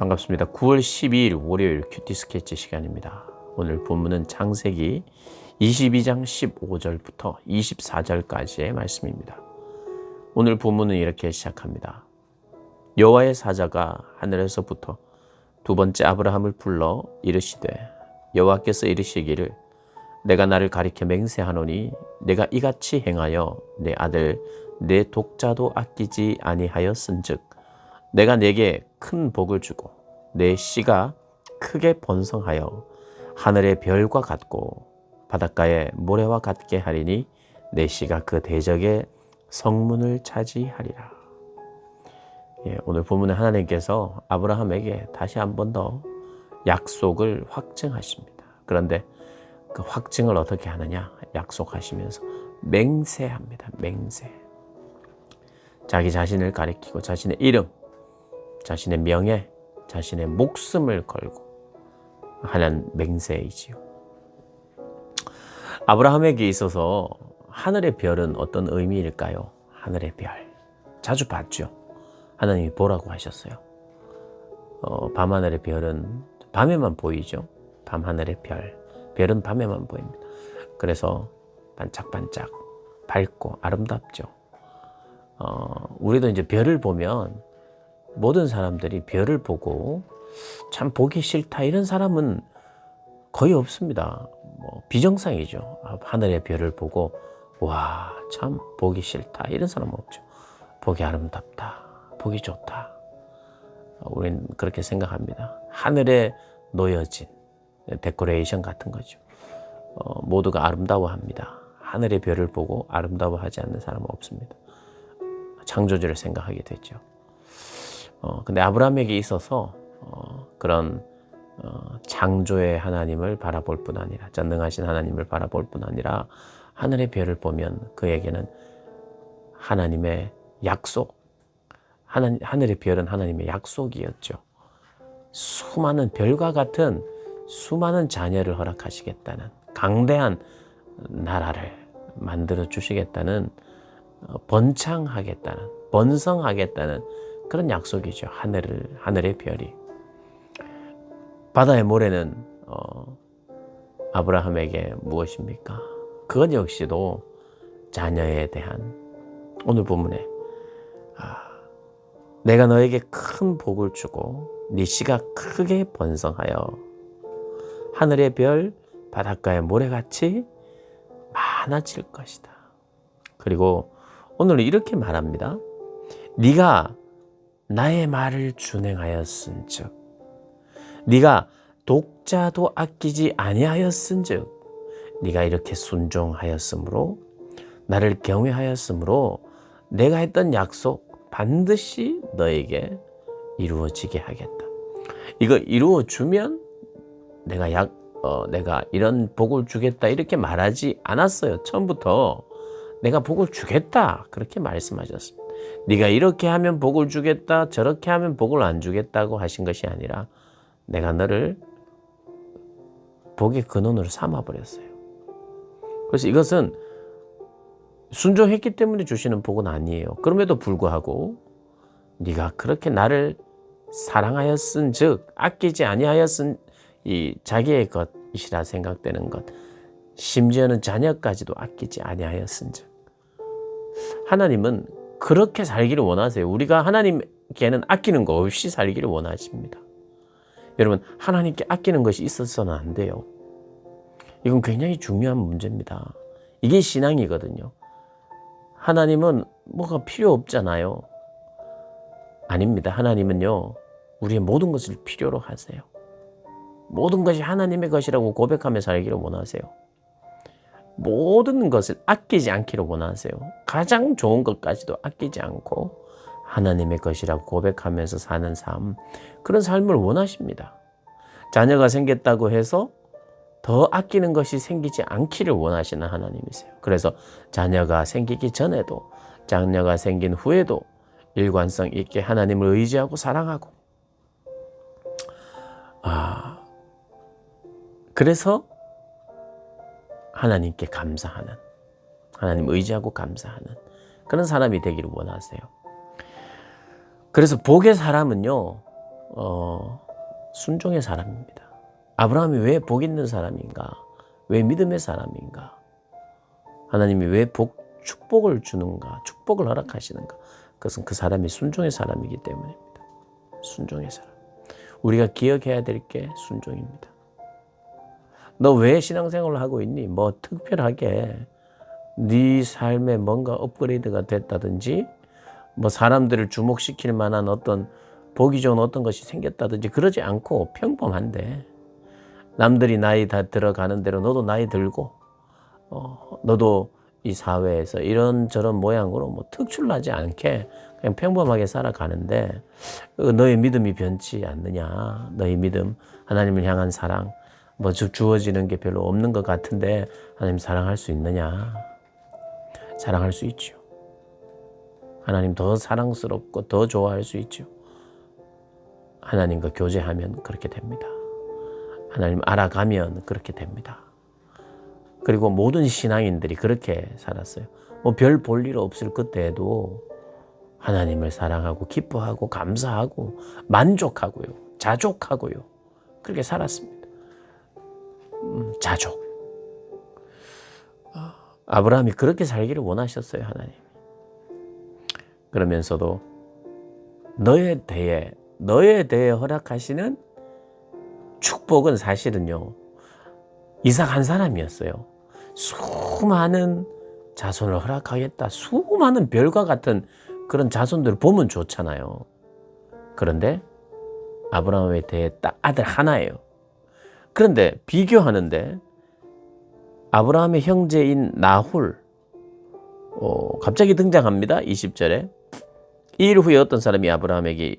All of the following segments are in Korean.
반갑습니다. 9월 12일 월요일 큐티 스케치 시간입니다. 오늘 본문은 창세기 22장 15절부터 24절까지의 말씀입니다. 오늘 본문은 이렇게 시작합니다. 여호와의 사자가 하늘에서부터 두 번째 아브라함을 불러 이르시되 여호와께서 이르시기를 내가 나를 가리켜 맹세하노니 내가 이같이 행하여 내 아들 내 독자도 아끼지 아니하였은즉 내가 네게 큰 복을 주고 내 씨가 크게 번성하여 하늘의 별과 같고 바닷가의 모래와 같게 하리니 내 씨가 그 대적의 성문을 차지하리라. 오늘 본문에 하나님께서 아브라함에게 다시 한 번 더 약속을 확증하십니다. 그런데 그 확증을 어떻게 하느냐? 약속하시면서 맹세합니다. 맹세. 자기 자신을 가리키고 자신의 이름, 자신의 명예, 자신의 목숨을 걸고 하는 맹세이지요. 아브라함에게 있어서 하늘의 별은 어떤 의미일까요? 하늘의 별. 자주 봤죠. 하나님이 보라고 하셨어요. 밤하늘의 별은 밤에만 보이죠. 밤하늘의 별. 별은 밤에만 보입니다. 그래서 반짝반짝 밝고 아름답죠. 우리도 이제 별을 보면 모든 사람들이 별을 보고 참 보기 싫다 이런 사람은 거의 없습니다. 비정상이죠. 하늘의 별을 보고 와, 참 보기 싫다 이런 사람은 없죠. 보기 아름답다, 보기 좋다. 우리는 그렇게 생각합니다. 하늘에 놓여진 데코레이션 같은 거죠. 모두가 아름다워합니다. 하늘의 별을 보고 아름다워하지 않는 사람은 없습니다. 창조주를 생각하게 되죠. 근데 아브라함에게 있어서 그런 창조의 하나님을 바라볼 뿐 아니라 전능하신 하나님을 바라볼 뿐 아니라 하늘의 별을 보면 그에게는 하나님의 약속, 하늘의 별은 하나님의 약속이었죠. 수많은 별과 같은 수많은 자녀를 허락하시겠다는 강대한 나라를 만들어 주시겠다는 번창하겠다는 번성하겠다는 그런 약속이죠. 하늘의 별이. 바다의 모래는 아브라함에게 무엇입니까? 그것 역시도 자녀에 대한 오늘 본문에 내가 너에게 큰 복을 주고 네 씨가 크게 번성하여 하늘의 별 바닷가의 모래같이 많아질 것이다. 그리고 오늘 이렇게 말합니다. 네가 나의 말을 준행하였은즉 네가 독자도 아끼지 아니하였은즉 네가 이렇게 순종하였으므로 나를 경외하였으므로 내가 했던 약속 반드시 너에게 이루어지게 하겠다. 이거 이루어주면 내가 이런 복을 주겠다 이렇게 말하지 않았어요. 처음부터 내가 복을 주겠다 그렇게 말씀하셨습니다. 네가 이렇게 하면 복을 주겠다 저렇게 하면 복을 안 주겠다고 하신 것이 아니라 내가 너를 복의 근원으로 삼아버렸어요. 그래서 이것은 순종했기 때문에 주시는 복은 아니에요. 그럼에도 불구하고 네가 그렇게 나를 사랑하였은즉 아끼지 아니하였은 이 자기의 것이라 생각되는 것 심지어는 자녀까지도 아끼지 아니하였은즉 하나님은 그렇게 살기를 원하세요. 우리가 하나님께는 아끼는 거 없이 살기를 원하십니다. 여러분 하나님께 아끼는 것이 있어서는 안 돼요. 이건 굉장히 중요한 문제입니다. 이게 신앙이거든요. 하나님은 뭐가 필요 없잖아요. 아닙니다. 하나님은요 우리의 모든 것을 필요로 하세요. 모든 것이 하나님의 것이라고 고백하며 살기를 원하세요. 모든 것을 아끼지 않기를 원하세요. 가장 좋은 것까지도 아끼지 않고 하나님의 것이라고 고백하면서 사는 삶, 그런 삶을 원하십니다. 자녀가 생겼다고 해서 더 아끼는 것이 생기지 않기를 원하시는 하나님이세요. 그래서 자녀가 생기기 전에도 자녀가 생긴 후에도 일관성 있게 하나님을 의지하고 사랑하고 그래서 하나님께 감사하는 하나님 의지하고 감사하는 그런 사람이 되기를 원하세요. 그래서 복의 사람은요 순종의 사람입니다. 아브라함이 왜 복 있는 사람인가? 왜 믿음의 사람인가? 하나님이 왜 축복을 주는가? 축복을 허락하시는가? 그것은 그 사람이 순종의 사람이기 때문입니다. 순종의 사람. 우리가 기억해야 될 게 순종입니다. 너 왜 신앙생활을 하고 있니? 뭐 특별하게 네 삶에 뭔가 업그레이드가 됐다든지 뭐 사람들을 주목시킬 만한 어떤 보기 좋은 어떤 것이 생겼다든지 그러지 않고 평범한데 남들이 나이 다 들어가는 대로 너도 나이 들고 너도 이 사회에서 이런저런 모양으로 뭐 특출나지 않게 그냥 평범하게 살아가는데 너의 믿음이 변치 않느냐. 너의 믿음, 하나님을 향한 사랑 뭐 주어지는 게 별로 없는 것 같은데 하나님 사랑할 수 있느냐. 사랑할 수 있죠. 하나님 더 사랑스럽고 더 좋아할 수 있죠. 하나님과 교제하면 그렇게 됩니다. 하나님 알아가면 그렇게 됩니다. 그리고 모든 신앙인들이 그렇게 살았어요. 뭐 별 볼 일 없을 그때에도 하나님을 사랑하고 기뻐하고 감사하고 만족하고요. 자족하고요. 그렇게 살았습니다. 자족. 아브라함이 그렇게 살기를 원하셨어요. 하나님. 그러면서도 너에 대해 허락하시는 축복은 사실은요. 이삭 한 사람이었어요. 수많은 자손을 허락하겠다. 수많은 별과 같은 그런 자손들을 보면 좋잖아요. 그런데 아브라함에 대해 딱 아들 하나예요. 그런데 비교하는데 아브라함의 형제인 나홀 갑자기 등장합니다. 20절에 이 일 후에 어떤 사람이 아브라함에게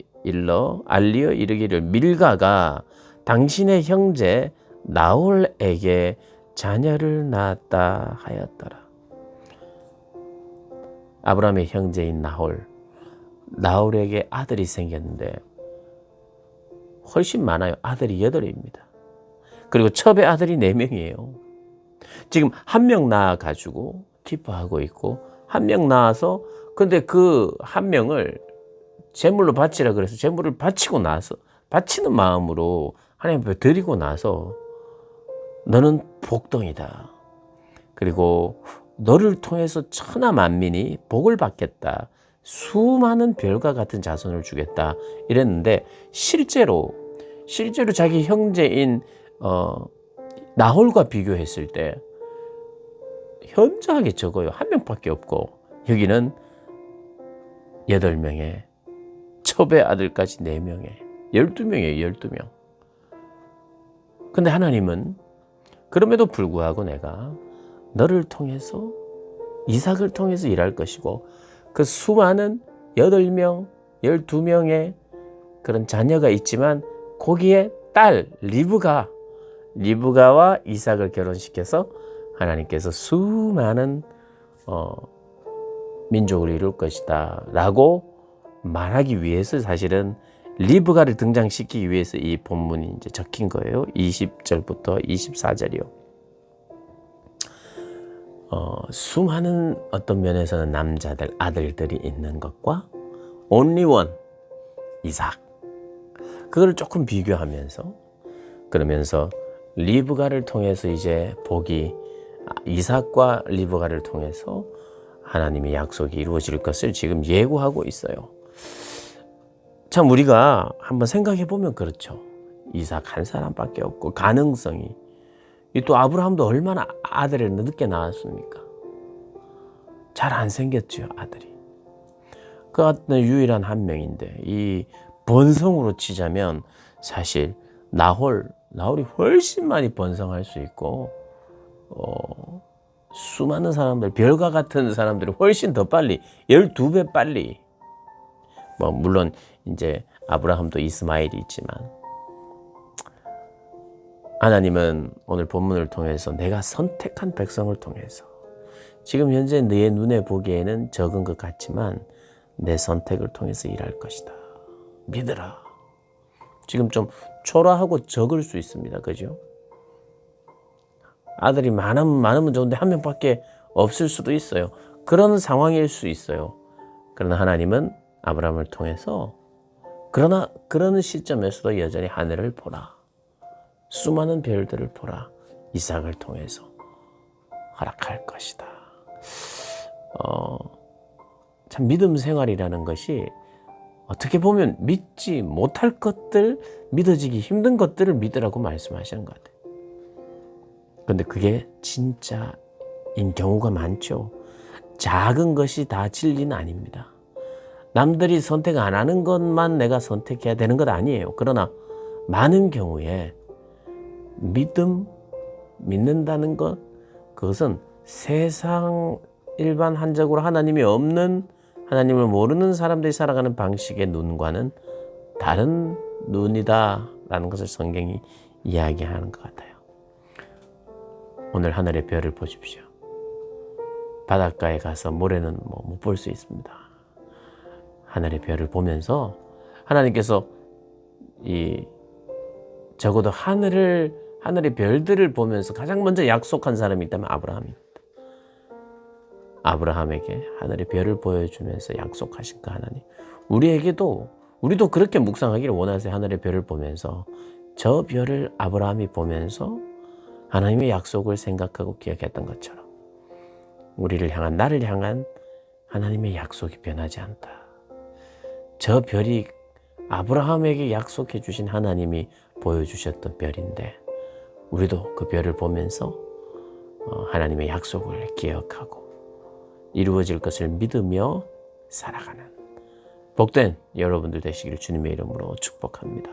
알리어 이르기를 밀가가 당신의 형제 나홀에게 자녀를 낳았다 하였더라. 아브라함의 형제인 나홀에게 아들이 생겼는데 훨씬 많아요. 아들이 8입니다. 그리고 첩의 아들이 4명이에요. 지금 한 명 낳아가지고 기뻐하고 있고 한 명 낳아서 근데 그 한 명을 제물로 바치라 그래서 제물을 바치고 나서 바치는 마음으로 하나님 앞에 드리고 나서 너는 복덩이다. 그리고 너를 통해서 천하 만민이 복을 받겠다. 수많은 별과 같은 자손을 주겠다. 이랬는데 실제로 자기 형제인 나홀과 비교했을 때 현저하게 적어요. 한 명밖에 없고 여기는 8명에 첩의 아들까지 4명에 12명이에요. 12명. 근데 하나님은 그럼에도 불구하고 내가 너를 통해서 이삭을 통해서 일할 것이고 그 수많은 8명, 12명의 그런 자녀가 있지만 거기에 딸 리브가와 이삭을 결혼시켜서 하나님께서 수많은 민족을 이룰 것이다 라고 말하기 위해서 사실은 리브가를 등장시키기 위해서 이 본문이 이제 적힌 거예요. 20절부터 24절이요. 수많은 어떤 면에서는 남자들, 아들들이 있는 것과 only one, 이삭. 그걸 조금 비교하면서 그러면서 리브가를 통해서 이제 복이 이삭과 리브가를 통해서 하나님의 약속이 이루어질 것을 지금 예고하고 있어요. 참 우리가 한번 생각해 보면 그렇죠. 이삭 한 사람밖에 없고 가능성이 또 아브라함도 얼마나 아들을 늦게 낳았습니까? 잘 안 생겼죠, 아들이. 그 같은 유일한 한 명인데 이 번성으로 치자면 사실 나홀이 훨씬 많이 번성할 수 있고 수많은 사람들, 별과 같은 사람들이 훨씬 더 빨리 12배 빨리 뭐 물론 이제 아브라함도 이스마엘이 있지만 하나님은 오늘 본문을 통해서 내가 선택한 백성을 통해서 지금 현재 네 눈에 보기에는 적은 것 같지만 내 선택을 통해서 일할 것이다. 믿으라. 지금 좀 초라하고 적을 수 있습니다. 그죠? 아들이 많으면 좋은데 한 명밖에 없을 수도 있어요. 그런 상황일 수 있어요. 그러나 하나님은 아브라함을 통해서 그러나 그런 시점에서도 여전히 하늘을 보라. 수많은 별들을 보라. 이삭을 통해서 허락할 것이다. 참 믿음 생활이라는 것이 어떻게 보면 믿지 못할 것들, 믿어지기 힘든 것들을 믿으라고 말씀하시는 것 같아요. 그런데 그게 진짜인 경우가 많죠. 작은 것이 다 진리는 아닙니다. 남들이 선택 안 하는 것만 내가 선택해야 되는 것 아니에요. 그러나 많은 경우에 믿는다는 것, 그것은 세상 일반한적으로 하나님이 없는, 하나님을 모르는 사람들이 살아가는 방식의 눈과는 다른 눈이다라는 것을 성경이 이야기하는 것 같아요. 오늘 하늘의 별을 보십시오. 바닷가에 가서 모래는 못 볼 수 있습니다. 하늘의 별을 보면서 하나님께서 적어도 하늘의 별들을 보면서 가장 먼저 약속한 사람이 있다면 아브라함입니다. 아브라함에게 하늘의 별을 보여주면서 약속하신 그 하나님. 우리도 그렇게 묵상하기를 원하세요. 하늘의 별을 보면서 저 별을 아브라함이 보면서 하나님의 약속을 생각하고 기억했던 것처럼 나를 향한 하나님의 약속이 변하지 않다. 저 별이 아브라함에게 약속해 주신 하나님이 보여주셨던 별인데 우리도 그 별을 보면서 하나님의 약속을 기억하고 이루어질 것을 믿으며 살아가는 복된 여러분들 되시기를 주님의 이름으로 축복합니다.